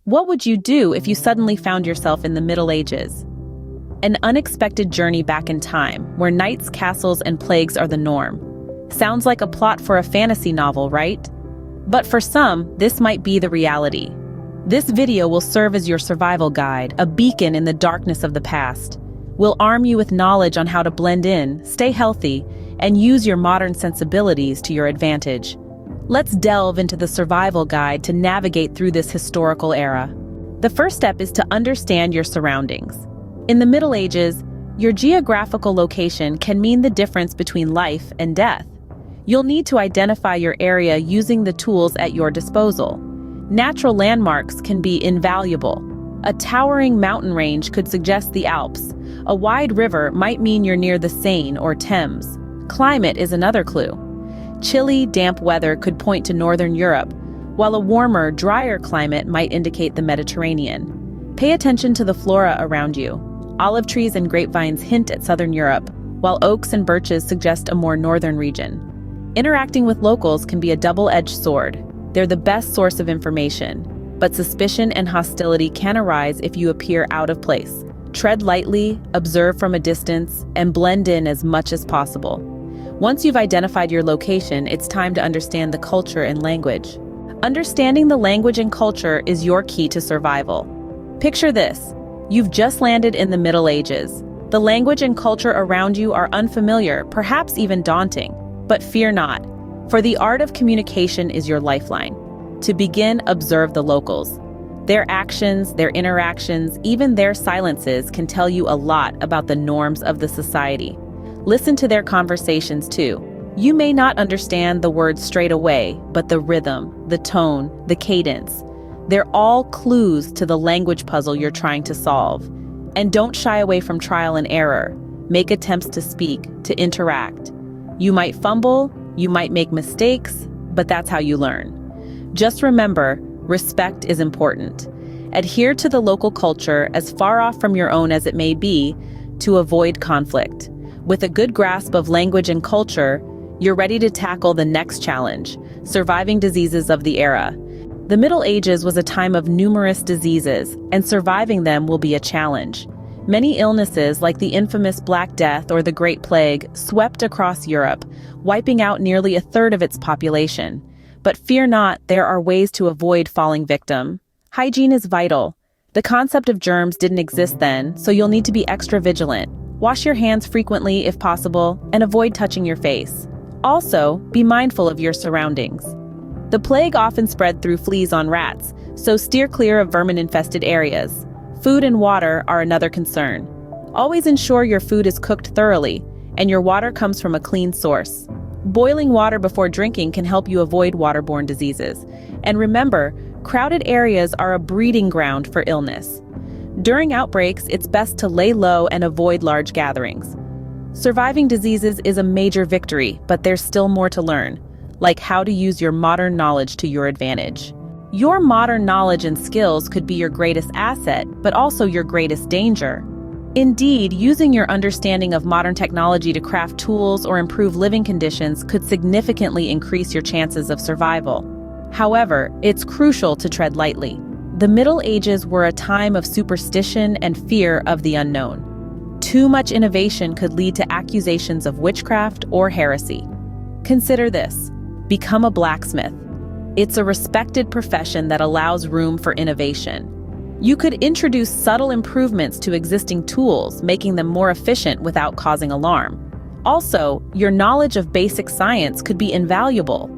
What would you do if you suddenly found yourself in the Middle Ages? An unexpected journey back in time, where knights, castles, and plagues are the norm. Sounds like a plot for a fantasy novel, right? But for some, this might be the reality. This video will serve as your survival guide, a beacon in the darkness of the past. We'll arm you with knowledge on how to blend in, stay healthy, and use your modern sensibilities to your advantage. Let's delve into the survival guide to navigate through this historical era. The first step is to understand your surroundings. In the Middle Ages, your geographical location can mean the difference between life and death. You'll need to identify your area using the tools at your disposal. Natural landmarks can be invaluable. A towering mountain range could suggest the Alps. A wide river might mean you're near the Seine or Thames. Climate is another clue. Chilly, damp weather could point to Northern Europe, while a warmer, drier climate might indicate the Mediterranean. Pay attention to the flora around you. Olive trees and grapevines hint at Southern Europe, while oaks and birches suggest a more northern region. Interacting with locals can be a double-edged sword. They're the best source of information, but suspicion and hostility can arise if you appear out of place. Tread lightly, observe from a distance, and blend in as much as possible. Once you've identified your location, it's time to understand the culture and language. Understanding the language and culture is your key to survival. Picture this. You've just landed in the Middle Ages. The language and culture around you are unfamiliar, perhaps even daunting. But fear not, for the art of communication is your lifeline. To begin, observe the locals. Their actions, their interactions, even their silences can tell you a lot about the norms of the society. Listen to their conversations too. You may not understand the words straight away, but the rhythm, the tone, the cadence, they're all clues to the language puzzle you're trying to solve. And don't shy away from trial and error. Make attempts to speak, to interact. You might fumble, you might make mistakes, but that's how you learn. Just remember, respect is important. Adhere to the local culture as far off from your own as it may be to avoid conflict. With a good grasp of language and culture, you're ready to tackle the next challenge, surviving diseases of the era. The Middle Ages was a time of numerous diseases, and surviving them will be a challenge. Many illnesses, like the infamous Black Death or the Great Plague, swept across Europe, wiping out nearly a third of its population. But fear not, there are ways to avoid falling victim. Hygiene is vital. The concept of germs didn't exist then, so you'll need to be extra vigilant. Wash your hands frequently if possible, and avoid touching your face. Also, be mindful of your surroundings. The plague often spread through fleas on rats, so steer clear of vermin-infested areas. Food and water are another concern. Always ensure your food is cooked thoroughly, and your water comes from a clean source. Boiling water before drinking can help you avoid waterborne diseases. And remember, crowded areas are a breeding ground for illness. During outbreaks, it's best to lay low and avoid large gatherings. Surviving diseases is a major victory, but there's still more to learn, like how to use your modern knowledge to your advantage. Your modern knowledge and skills could be your greatest asset, but also your greatest danger. Indeed, using your understanding of modern technology to craft tools or improve living conditions could significantly increase your chances of survival. However, it's crucial to tread lightly. The Middle Ages were a time of superstition and fear of the unknown. Too much innovation could lead to accusations of witchcraft or heresy. Consider this. Become a blacksmith. It's a respected profession that allows room for innovation. You could introduce subtle improvements to existing tools, making them more efficient without causing alarm. Also, your knowledge of basic science could be invaluable.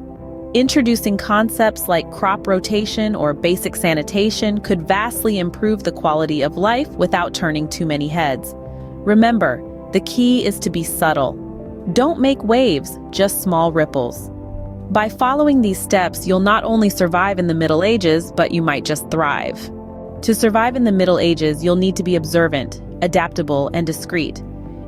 Introducing concepts like crop rotation or basic sanitation could vastly improve the quality of life without turning too many heads. Remember, the key is to be subtle. Don't make waves, just small ripples. By following these steps, you'll not only survive in the Middle Ages, but you might just thrive. To survive in the Middle Ages, you'll need to be observant, adaptable, and discreet.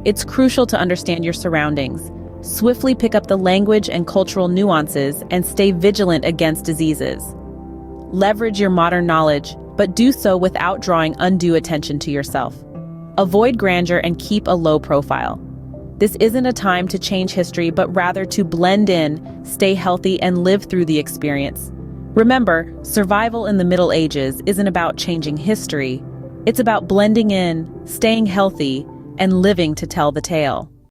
It's crucial to understand your surroundings. Swiftly pick up the language and cultural nuances and stay vigilant against diseases. Leverage your modern knowledge, but do so without drawing undue attention to yourself. Avoid grandeur and keep a low profile. This isn't a time to change history, but rather to blend in, stay healthy, and live through the experience. Remember, survival in the Middle Ages isn't about changing history. It's about blending in, staying healthy, and living to tell the tale.